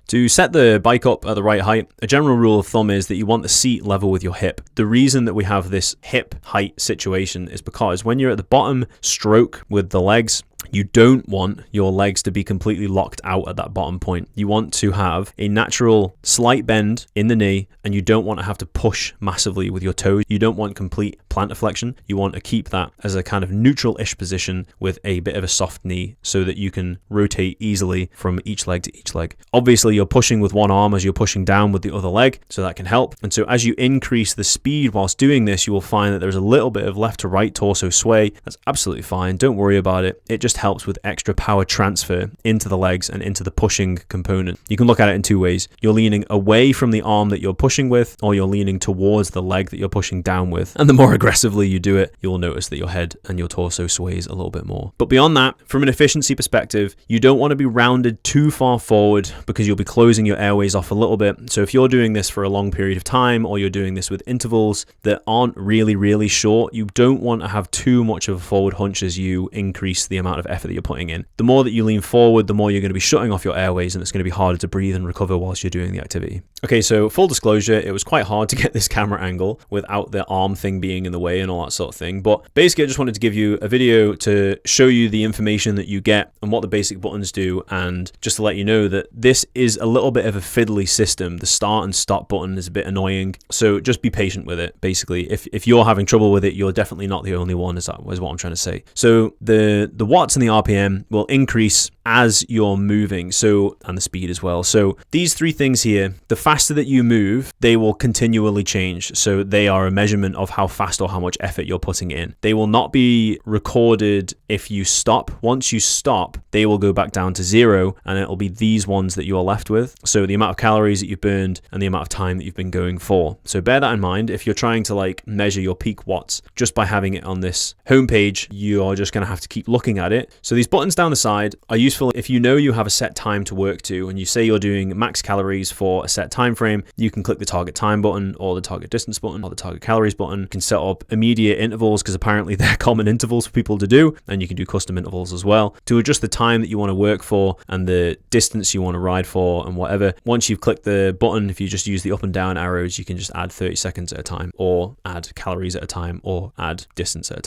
To set the bike up at the right height, a general rule of thumb is that you want the seat level with your hip. The reason that we have this hip height situation is because when you're at the bottom stroke with the legs, you don't want your legs to be completely locked out at that bottom point. You want to have a natural slight bend in the knee, and you don't want to have to push massively with your toes. You don't want complete plantar flexion. You want to keep that as a kind of neutral-ish position with a bit of a soft knee so that you can rotate easily from each leg to each leg. Obviously, you're pushing with one arm as you're pushing down with the other leg, so that can help. And so as you increase the speed whilst doing this, you will find that there's a little bit of left to right torso sway. That's absolutely fine. Don't worry about it. It just helps with extra power transfer into the legs and into the pushing component. You can look at it in two ways. You're leaning away from the arm that you're pushing with, or you're leaning towards the leg that you're pushing down with. And the more aggressively you do it, you'll notice that your head and your torso sways a little bit more. But beyond that, from an efficiency perspective, you don't want to be rounded too far forward because you'll be closing your airways off a little bit. So if you're doing this for a long period of time, or you're doing this with intervals that aren't really short, you don't want to have too much of a forward hunch as you increase the amount of effort that you're putting in. The more that you lean forward, the more you're going to be shutting off your airways, and it's going to be harder to breathe and recover whilst you're doing the activity. Okay, so full disclosure, it was quite hard to get this camera angle without the arm thing being in the way and all that sort of thing. But basically, I just wanted to give you a video to show you the information that you get and what the basic buttons do, and just to let you know that this is a little bit of a fiddly system. The start and stop button is a bit annoying, so just be patient with it. Basically, if you're having trouble with it, you're definitely not the only one, is what I'm trying to say. So the watts and the RPM will increase as you're moving, so, and the speed as well. So these three things here, the faster that you move, they will continually change. So they are a measurement of how fast or how much effort you're putting in. They will not be recorded if you stop. Once you stop, they will go back down to zero, and it'll be these ones that you are left with. So the amount of calories that you've burned and the amount of time that you've been going for. So bear that in mind. If you're trying to like measure your peak watts just by having it on this homepage, you are just going to have to keep looking at it. So these buttons down the side are useful if you know you have a set time to work to, and you say you're doing max calories for a set time frame. You can click the target time button, or the target distance button, or the target calories button. You can set up immediate intervals, because apparently they're common intervals for people to do, and you can do custom intervals as well to adjust the time that you want to work for and the distance you want to ride for and whatever. Once you've clicked the button, if you just use the up and down arrows, you can just add 30 seconds at a time, or add calories at a time, or add distance at a time.